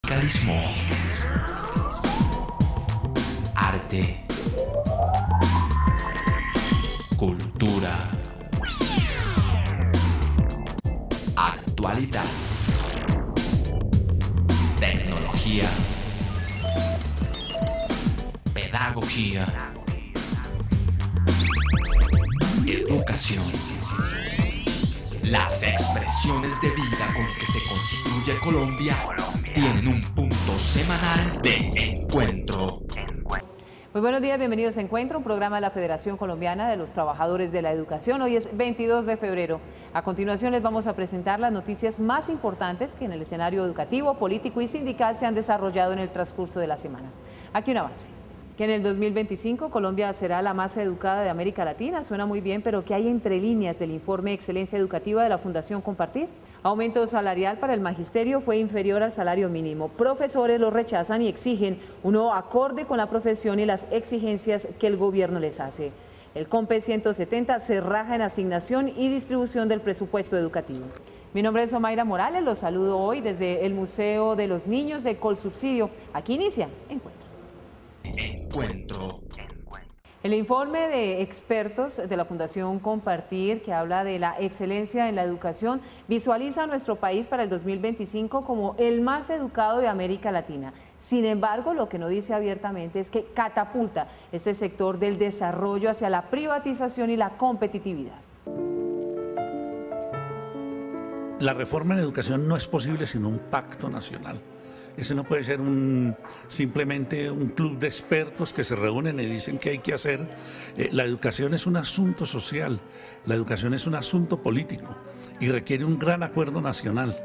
Sindicalismo, arte, cultura, actualidad, tecnología, pedagogía, educación. Las expresiones de vida con que se construye Colombia tienen un punto semanal de encuentro. Muy buenos días, bienvenidos a Encuentro, un programa de la Federación Colombiana de los Trabajadores de la Educación. Hoy es 22 de febrero. A continuación les vamos a presentar las noticias más importantes que en el escenario educativo, político y sindical se han desarrollado en el transcurso de la semana. Aquí un avance. Que en el 2025 Colombia será la más educada de América Latina, suena muy bien, pero ¿qué hay entre líneas del informe Excelencia Educativa de la Fundación Compartir? Aumento salarial para el magisterio fue inferior al salario mínimo. Profesores lo rechazan y exigen uno acorde con la profesión y las exigencias que el gobierno les hace. El COMPE 170 se raja en asignación y distribución del presupuesto educativo. Mi nombre es Omaira Morales, los saludo hoy desde el Museo de los Niños de Colsubsidio. Aquí inicia Encuentro. El informe de expertos de la Fundación Compartir, que habla de la excelencia en la educación, visualiza a nuestro país para el 2025 como el más educado de América Latina. Sin embargo, lo que no dice abiertamente es que catapulta este sector del desarrollo hacia la privatización y la competitividad. La reforma en educación no es posible sin un pacto nacional. Ese no puede ser simplemente un club de expertos que se reúnen y dicen qué hay que hacer. La educación es un asunto social, la educación es un asunto político y requiere un gran acuerdo nacional.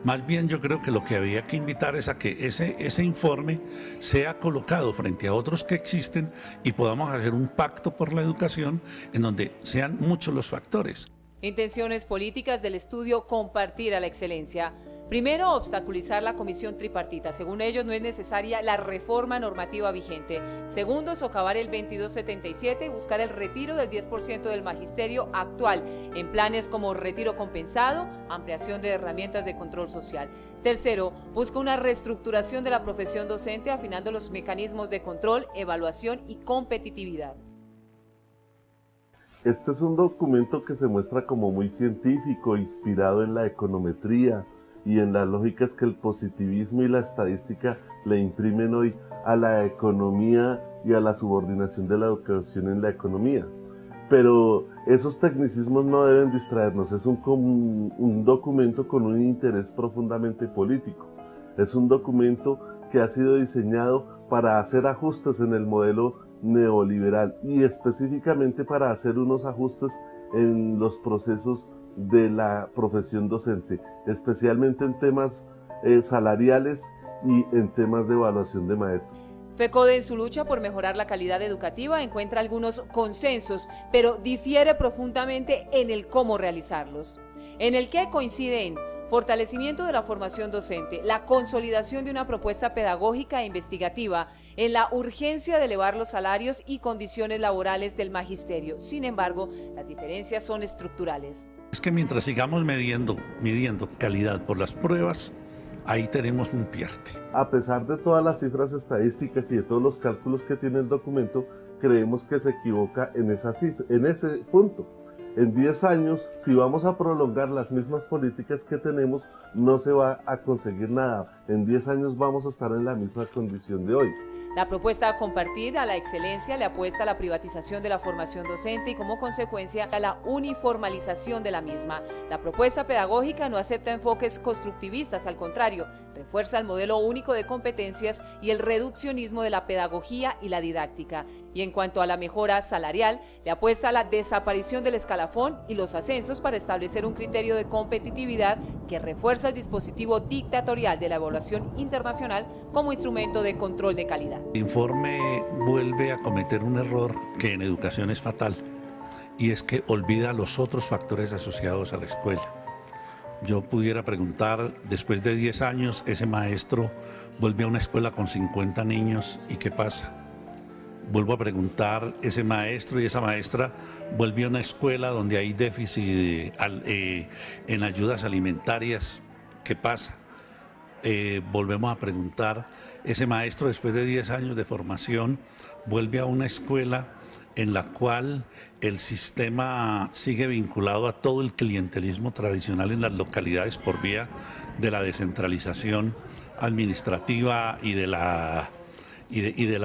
Más bien yo creo que lo que había que invitar es a que ese informe sea colocado frente a otros que existen y podamos hacer un pacto por la educación en donde sean muchos los factores. Intenciones políticas del estudio Compartir a la Excelencia. Primero, obstaculizar la comisión tripartita. Según ellos, no es necesaria la reforma normativa vigente. Segundo, socavar el 2277 y buscar el retiro del 10% del magisterio actual en planes como retiro compensado, ampliación de herramientas de control social. Tercero, busca una reestructuración de la profesión docente, afinando los mecanismos de control, evaluación y competitividad. Este es un documento que se muestra como muy científico, inspirado en la econometría y en las lógicas que el positivismo y la estadística le imprimen hoy a la economía y a la subordinación de la educación en la economía. Pero esos tecnicismos no deben distraernos, es un documento con un interés profundamente político. Es un documento que ha sido diseñado para hacer ajustes en el modelo neoliberal y específicamente para hacer unos ajustes en los procesos de la profesión docente, especialmente en temas salariales y en temas de evaluación de maestros. FECODE, en su lucha por mejorar la calidad educativa, encuentra algunos consensos, pero difiere profundamente en el cómo realizarlos. En el que coincide en fortalecimiento de la formación docente, la consolidación de una propuesta pedagógica e investigativa, en la urgencia de elevar los salarios y condiciones laborales del magisterio. Sin embargo, las diferencias son estructurales. Es que mientras sigamos midiendo calidad por las pruebas, ahí tenemos un pierde. A pesar de todas las cifras estadísticas y de todos los cálculos que tiene el documento, creemos que se equivoca en ese punto. En 10 años, si vamos a prolongar las mismas políticas que tenemos, no se va a conseguir nada. En 10 años vamos a estar en la misma condición de hoy. La propuesta Compartir a la Excelencia le apuesta a la privatización de la formación docente y como consecuencia a la uniformalización de la misma. La propuesta pedagógica no acepta enfoques constructivistas, al contrario, refuerza el modelo único de competencias y el reduccionismo de la pedagogía y la didáctica. Y en cuanto a la mejora salarial, le apuesta a la desaparición del escalafón y los ascensos para establecer un criterio de competitividad que refuerza el dispositivo dictatorial de la evaluación internacional como instrumento de control de calidad. El informe vuelve a cometer un error que en educación es fatal, y es que olvida los otros factores asociados a la escuela. Yo pudiera preguntar, después de 10 años, ese maestro vuelve a una escuela con 50 niños, ¿y qué pasa? Vuelvo a preguntar, ese maestro y esa maestra vuelve a una escuela donde hay déficit en ayudas alimentarias, ¿qué pasa? volvemos a preguntar, ese maestro después de 10 años de formación vuelve a una escuela en la cual el sistema sigue vinculado a todo el clientelismo tradicional en las localidades por vía de la descentralización administrativa y de la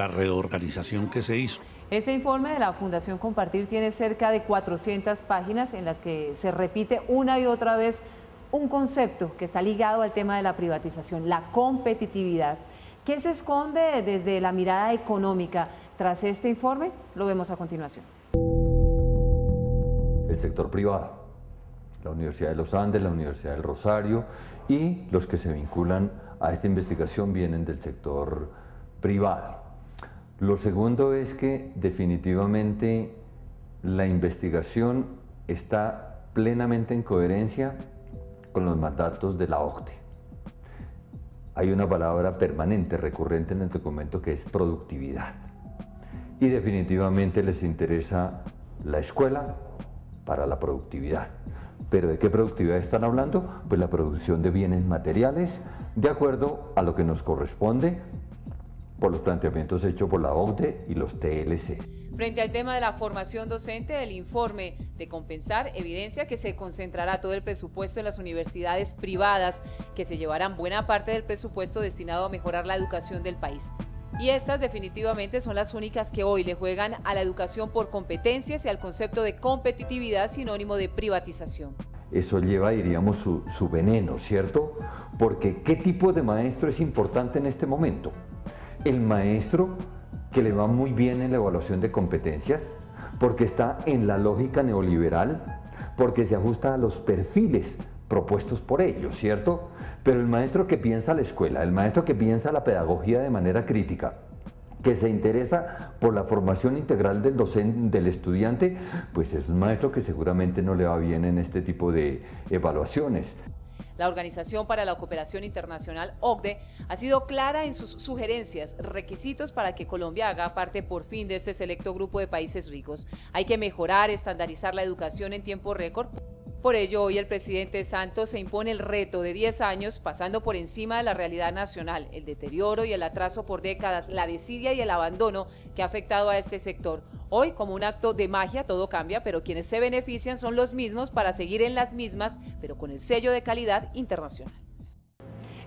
reorganización que se hizo. Ese informe de la Fundación Compartir tiene cerca de 400 páginas en las que se repite una y otra vez un concepto que está ligado al tema de la privatización, la competitividad. ¿Qué se esconde desde la mirada económica tras este informe? Lo vemos a continuación. El sector privado, la Universidad de los Andes, la Universidad del Rosario, y los que se vinculan a esta investigación vienen del sector privado. Lo segundo es que definitivamente la investigación está plenamente en coherencia con los mandatos de la OCDE. Hay una palabra permanente, recurrente en el documento, que es productividad. Y definitivamente les interesa la escuela para la productividad. ¿Pero de qué productividad están hablando? Pues la producción de bienes materiales, de acuerdo a lo que nos corresponde por los planteamientos hechos por la OCDE y los TLC. Frente al tema de la formación docente, el informe de Compensar evidencia que se concentrará todo el presupuesto en las universidades privadas, que se llevarán buena parte del presupuesto destinado a mejorar la educación del país. Y estas definitivamente son las únicas que hoy le juegan a la educación por competencias y al concepto de competitividad, sinónimo de privatización. Eso lleva, diríamos, su veneno, ¿cierto? Porque ¿qué tipo de maestro es importante en este momento? El maestro que le va muy bien en la evaluación de competencias, porque está en la lógica neoliberal, porque se ajusta a los perfiles propuestos por ellos, ¿cierto? Pero el maestro que piensa la escuela, el maestro que piensa la pedagogía de manera crítica, que se interesa por la formación integral del docente, del estudiante, pues es un maestro que seguramente no le va bien en este tipo de evaluaciones. La Organización para la Cooperación Internacional, OCDE, ha sido clara en sus sugerencias, requisitos para que Colombia haga parte por fin de este selecto grupo de países ricos. Hay que mejorar, estandarizar la educación en tiempo récord. Por ello, hoy el presidente Santos se impone el reto de 10 años, pasando por encima de la realidad nacional, el deterioro y el atraso por décadas, la desidia y el abandono que ha afectado a este sector. Hoy, como un acto de magia, todo cambia, pero quienes se benefician son los mismos para seguir en las mismas, pero con el sello de calidad internacional.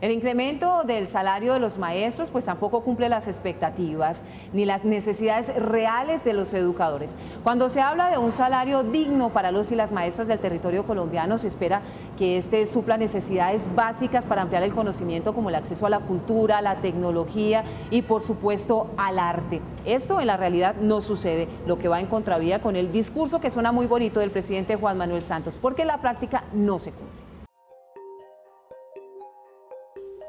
El incremento del salario de los maestros pues tampoco cumple las expectativas ni las necesidades reales de los educadores. Cuando se habla de un salario digno para los y las maestras del territorio colombiano, se espera que este supla necesidades básicas para ampliar el conocimiento, como el acceso a la cultura, a la tecnología y por supuesto al arte. Esto en la realidad no sucede, lo que va en contravía con el discurso que suena muy bonito del presidente Juan Manuel Santos, porque en la práctica no se cumple.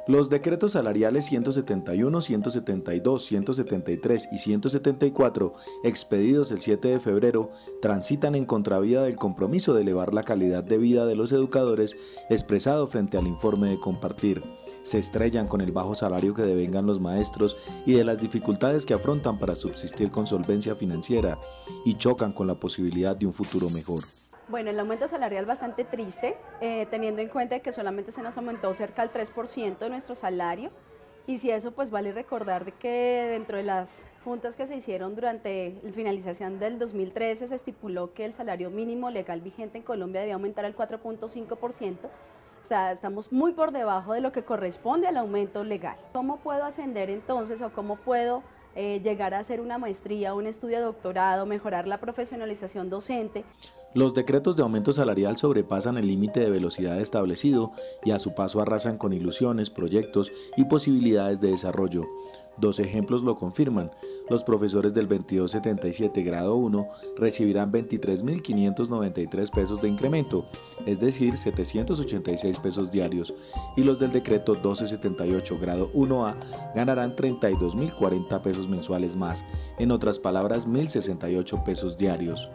Los decretos salariales 171, 172, 173 y 174, expedidos el 7 de febrero, transitan en contravía del compromiso de elevar la calidad de vida de los educadores expresado frente al informe de Compartir. Se estrellan con el bajo salario que devengan los maestros y de las dificultades que afrontan para subsistir con solvencia financiera y chocan con la posibilidad de un futuro mejor. Bueno, el aumento salarial bastante triste, teniendo en cuenta que solamente se nos aumentó cerca del 3% de nuestro salario, y si eso pues vale recordar de que dentro de las juntas que se hicieron durante la finalización del 2013 se estipuló que el salario mínimo legal vigente en Colombia debía aumentar al 4.5%, o sea, estamos muy por debajo de lo que corresponde al aumento legal. ¿Cómo puedo ascender entonces o cómo puedo llegar a hacer una maestría, un estudio de doctorado, mejorar la profesionalización docente? Los decretos de aumento salarial sobrepasan el límite de velocidad establecido y a su paso arrasan con ilusiones, proyectos y posibilidades de desarrollo. Dos ejemplos lo confirman. Los profesores del 2277 grado 1 recibirán 23.593 pesos de incremento, es decir, 786 pesos diarios, y los del decreto 1278 grado 1A ganarán 32.040 pesos mensuales más, en otras palabras, 1.068 pesos diarios.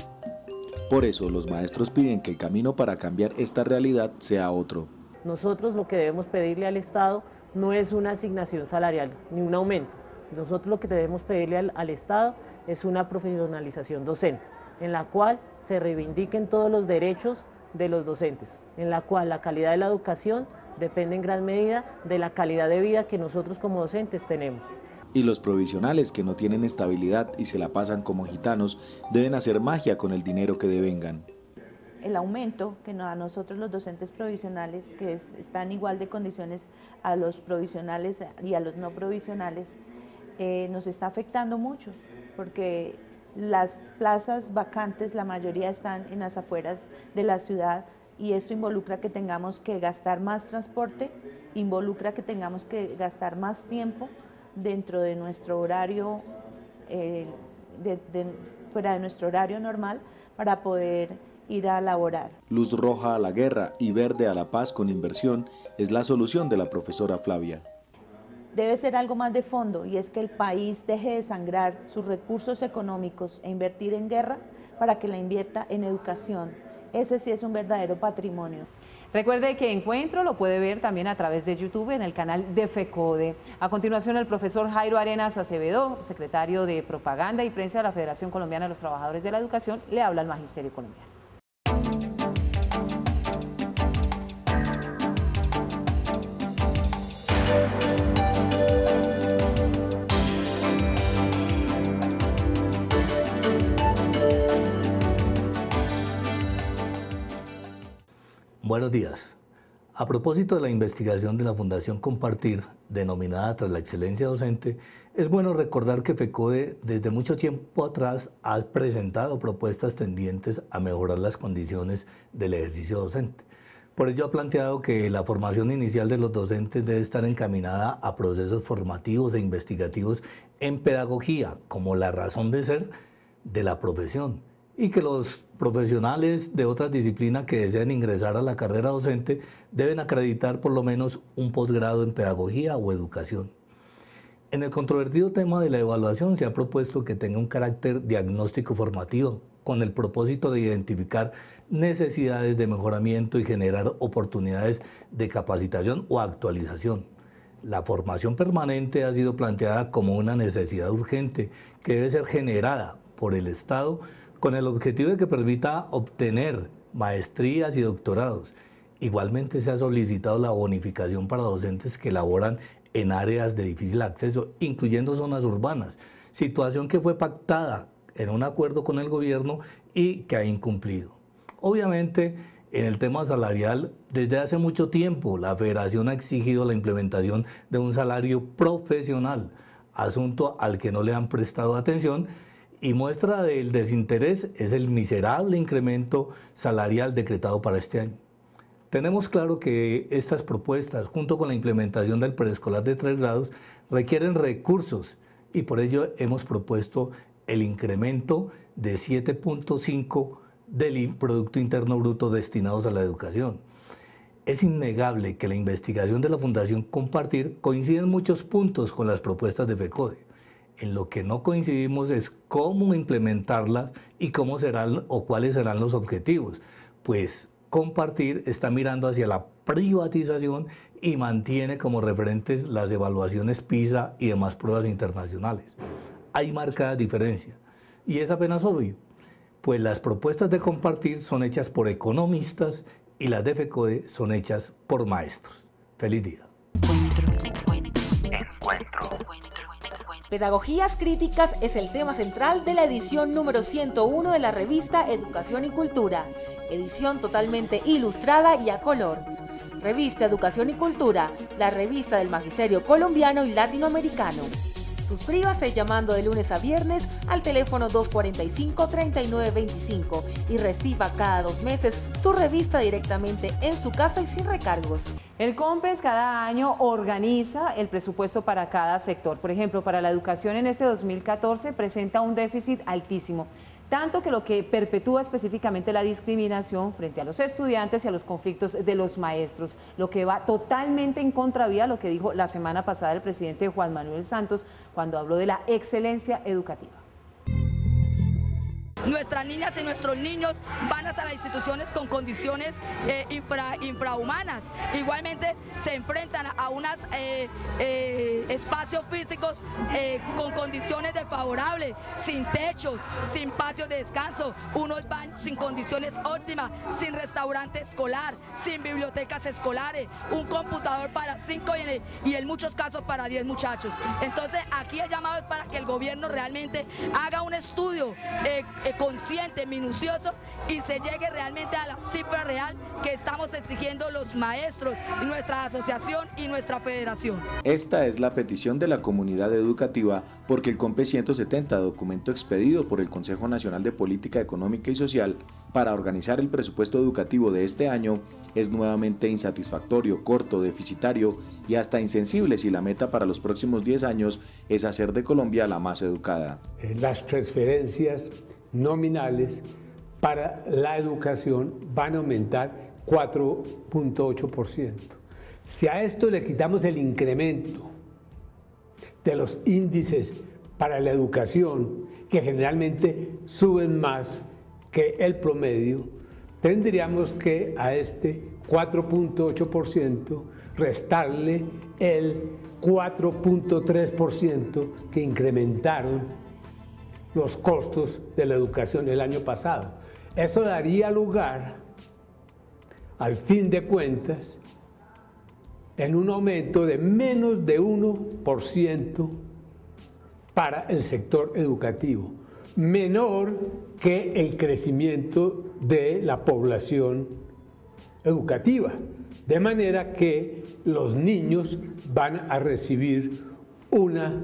Por eso, los maestros piden que el camino para cambiar esta realidad sea otro. Nosotros lo que debemos pedirle al Estado no es una asignación salarial, ni un aumento. Nosotros lo que debemos pedirle al Estado es una profesionalización docente, en la cual se reivindiquen todos los derechos de los docentes, en la cual la calidad de la educación depende en gran medida de la calidad de vida que nosotros como docentes tenemos. Y los provisionales que no tienen estabilidad y se la pasan como gitanos deben hacer magia con el dinero que devengan. El aumento que a nosotros los docentes provisionales, que están igual de condiciones a los provisionales y a los no provisionales, nos está afectando mucho, porque las plazas vacantes, la mayoría están en las afueras de la ciudad, y esto involucra que tengamos que gastar más transporte, involucra que tengamos que gastar más tiempo dentro de nuestro horario, fuera de nuestro horario normal, para poder ir a laborar. Luz roja a la guerra y verde a la paz con inversión es la solución de la profesora Flavia. Debe ser algo más de fondo, y es que el país deje de sangrar sus recursos económicos e invertir en guerra para que la invierta en educación. Ese sí es un verdadero patrimonio. Recuerde que Encuentro lo puede ver también a través de YouTube en el canal de FECODE. A continuación, el profesor Jairo Arenas Acevedo, secretario de Propaganda y Prensa de la Federación Colombiana de los Trabajadores de la Educación, le habla al Magisterio Colombiano. Buenos días. A propósito de la investigación de la Fundación Compartir, denominada Tras la Excelencia Docente, es bueno recordar que FECODE desde mucho tiempo atrás ha presentado propuestas tendientes a mejorar las condiciones del ejercicio docente. Por ello ha planteado que la formación inicial de los docentes debe estar encaminada a procesos formativos e investigativos en pedagogía, como la razón de ser de la profesión, y que los profesionales de otras disciplinas que deseen ingresar a la carrera docente deben acreditar por lo menos un posgrado en pedagogía o educación. En el controvertido tema de la evaluación se ha propuesto que tenga un carácter diagnóstico formativo, con el propósito de identificar necesidades de mejoramiento y generar oportunidades de capacitación o actualización. La formación permanente ha sido planteada como una necesidad urgente que debe ser generada por el Estado con el objetivo de que permita obtener maestrías y doctorados. Igualmente se ha solicitado la bonificación para docentes que laboran en áreas de difícil acceso, incluyendo zonas urbanas, situación que fue pactada en un acuerdo con el gobierno y que ha incumplido. Obviamente, en el tema salarial, desde hace mucho tiempo la Federación ha exigido la implementación de un salario profesional, asunto al que no le han prestado atención, y muestra del desinterés es el miserable incremento salarial decretado para este año. Tenemos claro que estas propuestas, junto con la implementación del preescolar de 3 grados, requieren recursos, y por ello hemos propuesto el incremento de 7.5 del Producto Interno Bruto destinados a la educación. Es innegable que la investigación de la Fundación Compartir coincide en muchos puntos con las propuestas de FECODE. En lo que no coincidimos es cómo implementarlas y cómo serán o cuáles serán los objetivos, pues Compartir está mirando hacia la privatización y mantiene como referentes las evaluaciones PISA y demás pruebas internacionales. Hay marcada diferencia, y es apenas obvio, pues las propuestas de Compartir son hechas por economistas y las de FECODE son hechas por maestros. Feliz día. Pedagogías críticas es el tema central de la edición número 101 de la revista Educación y Cultura, edición totalmente ilustrada y a color. Revista Educación y Cultura, la revista del magisterio colombiano y latinoamericano. Suscríbase llamando de lunes a viernes al teléfono 245-3925 y reciba cada 2 meses su revista directamente en su casa y sin recargos. El COMPES cada año organiza el presupuesto para cada sector. Por ejemplo, para la educación en este 2014 presenta un déficit altísimo, tanto que lo que perpetúa específicamente la discriminación frente a los estudiantes y a los conflictos de los maestros, lo que va totalmente en contravía a lo que dijo la semana pasada el presidente Juan Manuel Santos cuando habló de la excelencia educativa. nuestras niñas y nuestros niños van a las instituciones con condiciones infrahumanas. Igualmente se enfrentan a unos espacios físicos con condiciones desfavorables, sin techos, sin patios de descanso, unos baños sin condiciones óptimas, sin restaurante escolar, sin bibliotecas escolares, un computador para 5 y en muchos casos para 10 muchachos. Entonces aquí el llamado es para que el gobierno realmente haga un estudio consciente, minucioso, y se llegue realmente a la cifra real que estamos exigiendo los maestros, nuestra asociación y nuestra federación. Esta es la petición de la comunidad educativa porque el COMPE 170, documento expedido por el Consejo Nacional de Política Económica y Social para organizar el presupuesto educativo de este año, es nuevamente insatisfactorio, corto, deficitario y hasta insensible si la meta para los próximos 10 años es hacer de Colombia la más educada. Las transferencias nominales para la educación van a aumentar 4.8%. Si a esto le quitamos el incremento de los índices para la educación, que generalmente suben más que el promedio, tendríamos que a este 4.8% restarle el 4.3% que incrementaron los costos de la educación el año pasado. Eso daría lugar, al fin de cuentas, en un aumento de menos de 1% para el sector educativo, menor que el crecimiento de la población educativa, de manera que los niños van a recibir una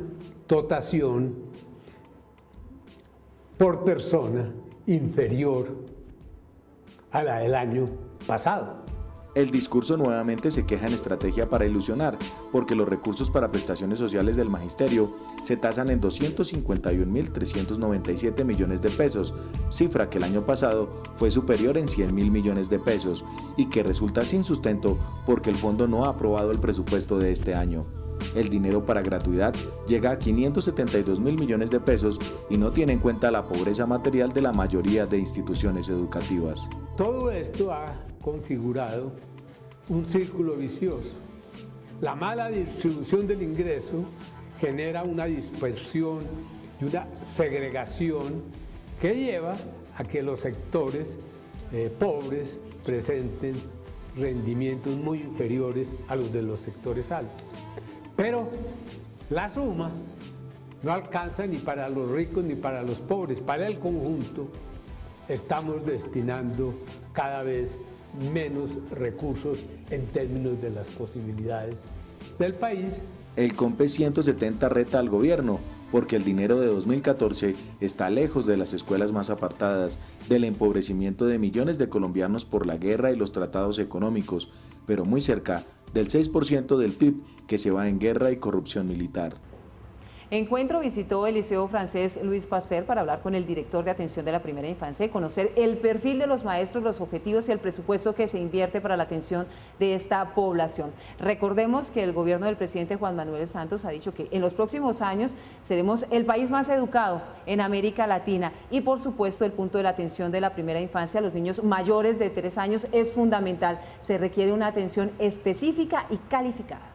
dotación por persona inferior a la del año pasado. El discurso nuevamente se queja en estrategia para ilusionar, porque los recursos para prestaciones sociales del magisterio se tasan en 251.397 millones de pesos, cifra que el año pasado fue superior en 100.000 millones de pesos y que resulta sin sustento porque el fondo no ha aprobado el presupuesto de este año. El dinero para gratuidad llega a 572.000 millones de pesos y no tiene en cuenta la pobreza material de la mayoría de instituciones educativas. Todo esto ha configurado un círculo vicioso. La mala distribución del ingreso genera una dispersión y una segregación que lleva a que los sectores pobres presenten rendimientos muy inferiores a los de los sectores altos. Pero la suma no alcanza ni para los ricos ni para los pobres. Para el conjunto estamos destinando cada vez menos recursos en términos de las posibilidades del país. El COMPE 170 reta al gobierno porque el dinero de 2014 está lejos de las escuelas más apartadas, del empobrecimiento de millones de colombianos por la guerra y los tratados económicos, pero muy cerca del 6% del PIB que se va en guerra y corrupción militar. Encuentro visitó el Liceo Francés Louis Pasteur para hablar con el director de atención de la primera infancia y conocer el perfil de los maestros, los objetivos y el presupuesto que se invierte para la atención de esta población. Recordemos que el gobierno del presidente Juan Manuel Santos ha dicho que en los próximos años seremos el país más educado en América Latina y por supuesto el punto de la atención de la primera infancia a los niños mayores de 3 años es fundamental. Se requiere una atención específica y calificada.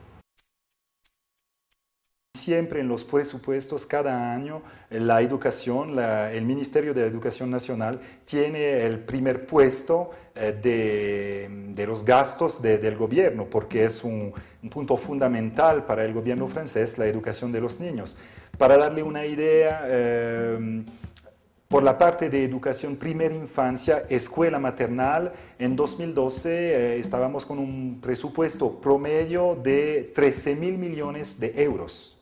Siempre en los presupuestos cada año la educación, el Ministerio de la Educación Nacional tiene el primer puesto de los gastos del gobierno, porque es un punto fundamental para el gobierno francés la educación de los niños. Para darle una idea, por la parte de educación primera infancia, escuela maternal, en 2012 estábamos con un presupuesto promedio de 13.000 millones de euros.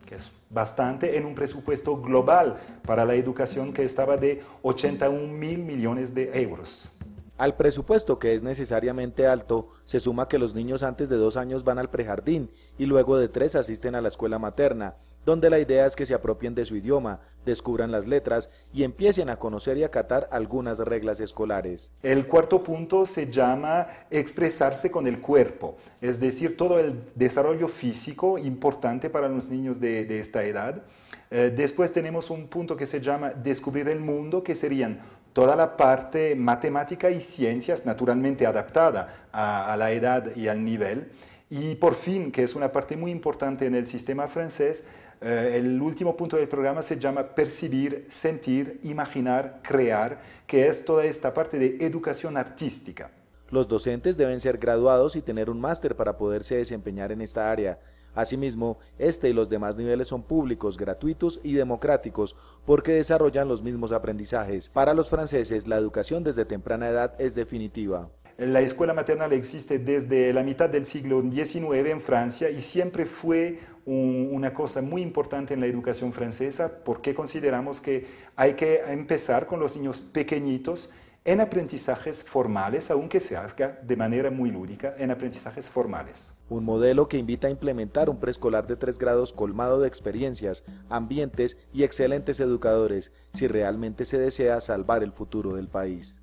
Que es bastante en un presupuesto global para la educación que estaba de 81.000 millones de euros. Al presupuesto, que es necesariamente alto, se suma que los niños antes de 2 años van al prejardín y luego de 3 asisten a la escuela materna, donde la idea es que se apropien de su idioma, descubran las letras y empiecen a conocer y acatar algunas reglas escolares. El cuarto punto se llama expresarse con el cuerpo, es decir, todo el desarrollo físico importante para los niños de esta edad. Después tenemos un punto que se llama descubrir el mundo, que serían toda la parte matemática y ciencias naturalmente adaptada a la edad y al nivel. Y por fin, que es una parte muy importante en el sistema francés, el último punto del programa se llama percibir, sentir, imaginar, crear, que es toda esta parte de educación artística. Los docentes deben ser graduados y tener un máster para poderse desempeñar en esta área. Asimismo, este y los demás niveles son públicos, gratuitos y democráticos porque desarrollan los mismos aprendizajes. Para los franceses, la educación desde temprana edad es definitiva. La escuela maternal existe desde la mitad del siglo XIX en Francia y siempre fue una cosa muy importante en la educación francesa porque consideramos que hay que empezar con los niños pequeñitos en aprendizajes formales, aunque se haga de manera muy lúdica, en aprendizajes formales. Un modelo que invita a implementar un preescolar de 3 grados colmado de experiencias, ambientes y excelentes educadores, si realmente se desea salvar el futuro del país.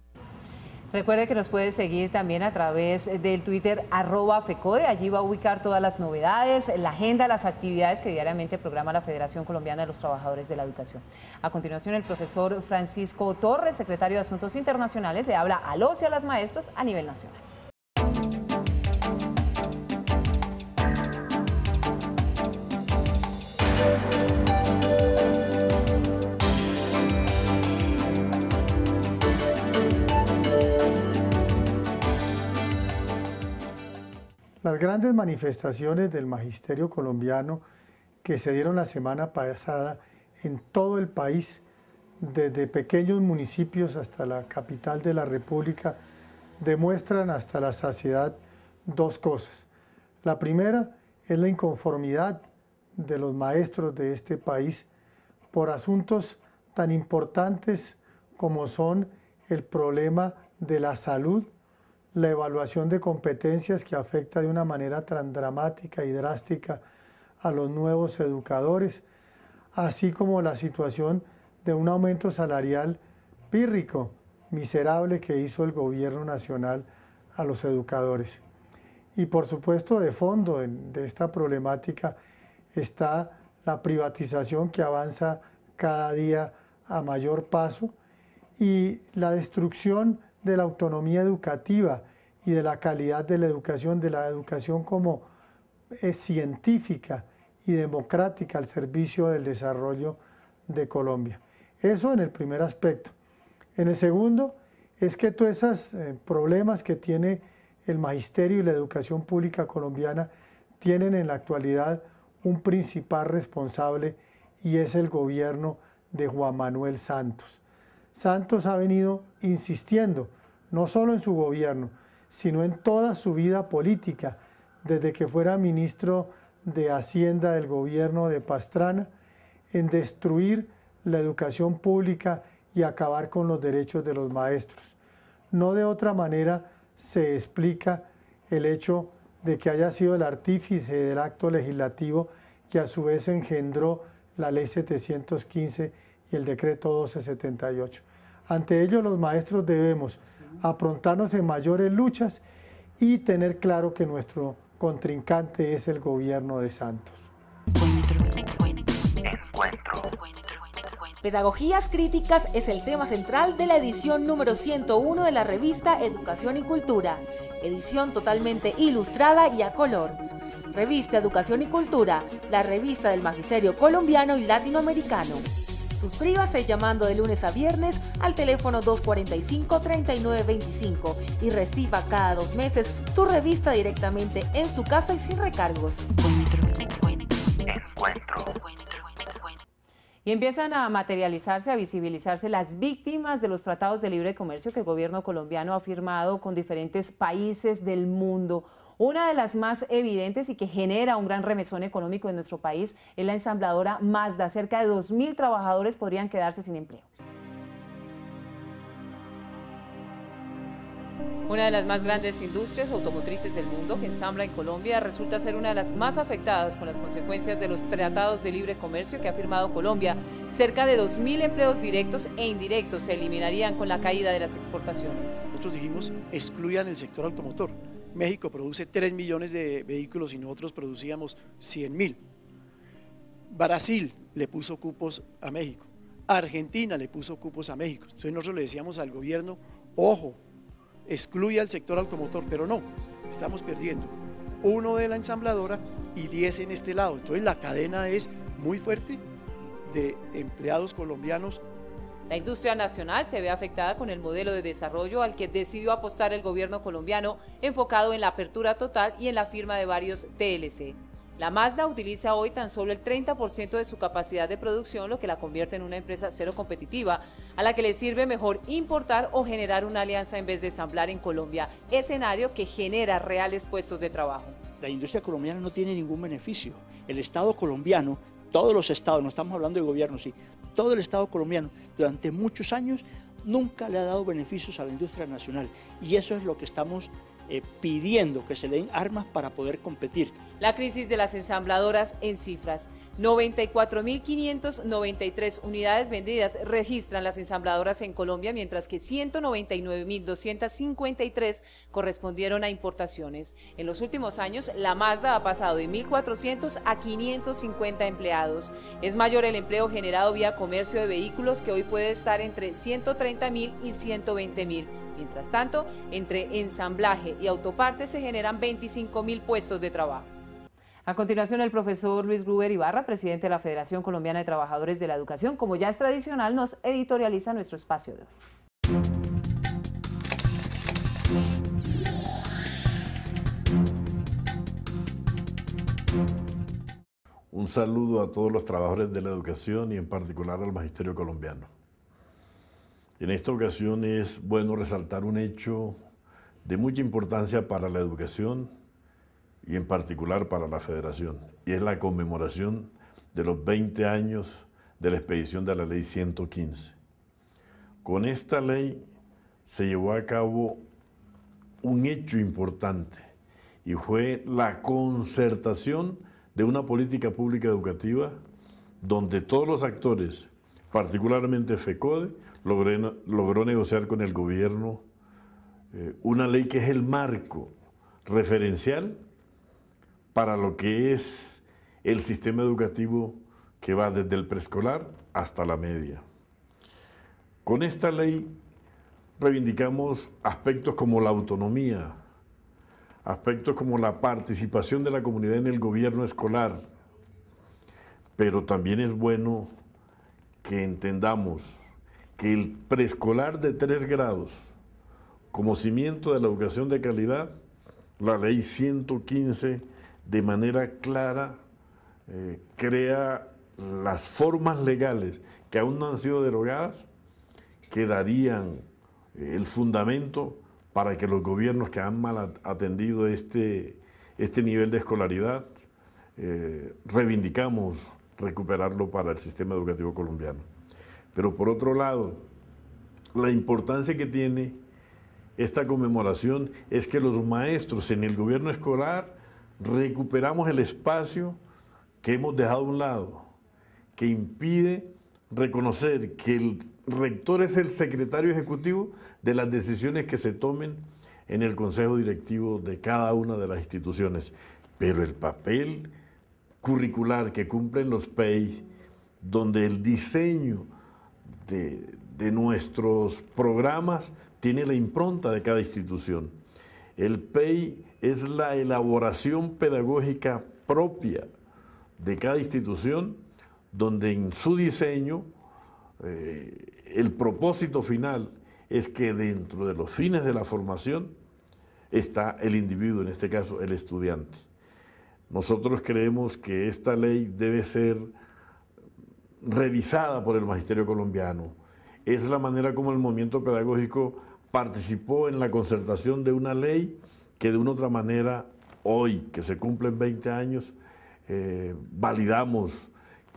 Recuerde que nos puede seguir también a través del Twitter @FECODE. Allí va a ubicar todas las novedades, la agenda, las actividades que diariamente programa la Federación Colombiana de los Trabajadores de la Educación. A continuación, el profesor Francisco Torres, secretario de Asuntos Internacionales, le habla a los y a las maestras a nivel nacional. Las grandes manifestaciones del magisterio colombiano que se dieron la semana pasada en todo el país, desde pequeños municipios hasta la capital de la República, demuestran hasta la saciedad 2 cosas. La primera es la inconformidad de los maestros de este país por asuntos tan importantes como son el problema de la salud, la evaluación de competencias que afecta de una manera tan dramática y drástica a los nuevos educadores, así como la situación de un aumento salarial pírrico, miserable que hizo el gobierno nacional a los educadores. Y por supuesto, de fondo de esta problemática está la privatización que avanza cada día a mayor paso y la destrucción de la autonomía educativa y de la calidad de la educación como científica y democrática al servicio del desarrollo de Colombia. Eso en el primer aspecto. En el segundo es que todos esos problemas que tiene el magisterio y la educación pública colombiana tienen en la actualidad un principal responsable y es el gobierno de Juan Manuel Santos. Santos ha venido insistiendo, no solo en su gobierno, sino en toda su vida política, desde que fuera ministro de Hacienda del gobierno de Pastrana, en destruir la educación pública y acabar con los derechos de los maestros. No de otra manera se explica el hecho de que haya sido el artífice del acto legislativo que a su vez engendró la Ley 715 y el Decreto 1278. Ante ello, los maestros debemos aprontarnos en mayores luchas y tener claro que nuestro contrincante es el gobierno de Santos. Pedagogías críticas es el tema central de la edición número 101 de la revista Educación y Cultura, edición totalmente ilustrada y a color. Revista Educación y Cultura, la revista del magisterio colombiano y latinoamericano. Suscríbase llamando de lunes a viernes al teléfono 245-3925 y reciba cada 2 meses su revista directamente en su casa y sin recargos. Y empiezan a materializarse, a visibilizarse las víctimas de los tratados de libre comercio que el gobierno colombiano ha firmado con diferentes países del mundo. Una de las más evidentes y que genera un gran remesón económico en nuestro país es la ensambladora Mazda. Cerca de 2.000 trabajadores podrían quedarse sin empleo. Una de las más grandes industrias automotrices del mundo, que ensambla en Colombia, resulta ser una de las más afectadas con las consecuencias de los tratados de libre comercio que ha firmado Colombia. Cerca de 2.000 empleos directos e indirectos se eliminarían con la caída de las exportaciones. Nosotros dijimos, excluyan el sector automotor. México produce 3 millones de vehículos y nosotros producíamos 100.000. Brasil le puso cupos a México. Argentina le puso cupos a México. Entonces nosotros le decíamos al gobierno, ojo, excluya el sector automotor, pero no, estamos perdiendo 1 de la ensambladora y 10 en este lado. Entonces la cadena es muy fuerte de empleados colombianos. La industria nacional se ve afectada con el modelo de desarrollo al que decidió apostar el gobierno colombiano, enfocado en la apertura total y en la firma de varios TLC. La Mazda utiliza hoy tan solo el 30% de su capacidad de producción, lo que la convierte en una empresa cero competitiva, a la que le sirve mejor importar o generar una alianza en vez de ensamblar en Colombia, escenario que genera reales puestos de trabajo. La industria colombiana no tiene ningún beneficio. El Estado colombiano, todos los estados, no estamos hablando de gobierno, sí, todo el Estado colombiano durante muchos años nunca le ha dado beneficios a la industria nacional, y eso es lo que estamos pidiendo, que se le den armas para poder competir. La crisis de las ensambladoras en cifras. 94.593 unidades vendidas registran las ensambladoras en Colombia, mientras que 199.253 correspondieron a importaciones. En los últimos años, la Mazda ha pasado de 1.400 a 550 empleados. Es mayor el empleo generado vía comercio de vehículos, que hoy puede estar entre 130.000 y 120.000. Mientras tanto, entre ensamblaje y autopartes se generan 25.000 puestos de trabajo. A continuación, el profesor Luis Gruber Ibarra, presidente de la Federación Colombiana de Trabajadores de la Educación, como ya es tradicional, nos editorializa nuestro espacio de hoy. Un saludo a todos los trabajadores de la educación y en particular al magisterio colombiano. En esta ocasión es bueno resaltar un hecho de mucha importancia para la educación y en particular para la Federación, y es la conmemoración de los 20 años de la expedición de la Ley 115. Con esta ley se llevó a cabo un hecho importante y fue la concertación de una política pública educativa donde todos los actores, particularmente FECODE, logró negociar con el gobierno una ley que es el marco referencial para lo que es el sistema educativo que va desde el preescolar hasta la media. Con esta ley reivindicamos aspectos como la autonomía, aspectos como la participación de la comunidad en el gobierno escolar, pero también es bueno que entendamos que el preescolar de 3 grados, como cimiento de la educación de calidad, la Ley 115 de manera clara crea las formas legales que aún no han sido derogadas, que darían el fundamento para que los gobiernos que han mal atendido este nivel de escolaridad, reivindicamos recuperarlo para el sistema educativo colombiano. Pero por otro lado, la importancia que tiene esta conmemoración es que los maestros en el gobierno escolar recuperamos el espacio que hemos dejado a un lado, que impide reconocer que el rector es el secretario ejecutivo de las decisiones que se tomen en el consejo directivo de cada una de las instituciones. Pero el papel curricular que cumplen los PEI, donde el diseño de nuestros programas tiene la impronta de cada institución. El PEI es la elaboración pedagógica propia de cada institución, donde en su diseño el propósito final es que dentro de los fines de la formación está el individuo, en este caso el estudiante. Nosotros creemos que esta ley debe ser revisada por el magisterio colombiano. Es la manera como el movimiento pedagógico participó en la concertación de una ley que de una u otra manera, hoy que se cumplen 20 años, validamos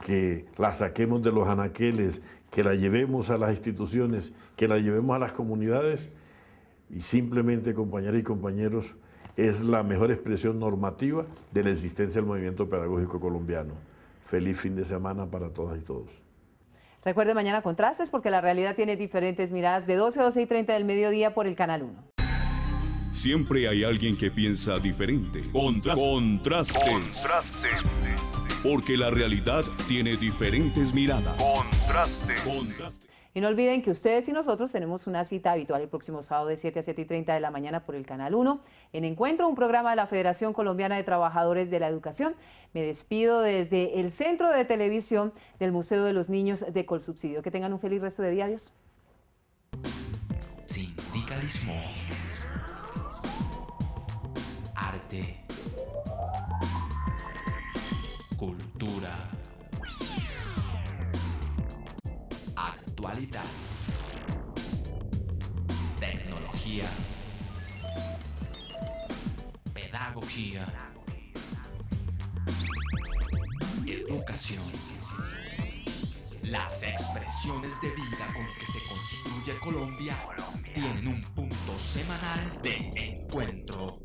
que la saquemos de los anaqueles, que la llevemos a las instituciones, que la llevemos a las comunidades, y simplemente, compañeras y compañeros, es la mejor expresión normativa de la existencia del movimiento pedagógico colombiano. Feliz fin de semana para todas y todos. Recuerde mañana Contrastes, porque la realidad tiene diferentes miradas, de 12 a 12:30 del mediodía por el Canal 1. Siempre hay alguien que piensa diferente. Contrastes. Porque la realidad tiene diferentes miradas. Contrastes. Y no olviden que ustedes y nosotros tenemos una cita habitual el próximo sábado de 7 a 7:30 de la mañana por el Canal 1 en Encuentro, un programa de la Federación Colombiana de Trabajadores de la Educación. Me despido desde el Centro de Televisión del Museo de los Niños de Colsubsidio. Que tengan un feliz resto de día. Adiós. Sindicalismo. Arte. Cultura. Actualidad. Tecnología. Pedagogía. Educación. Las expresiones de vida con que se construye Colombia tienen un punto semanal de encuentro.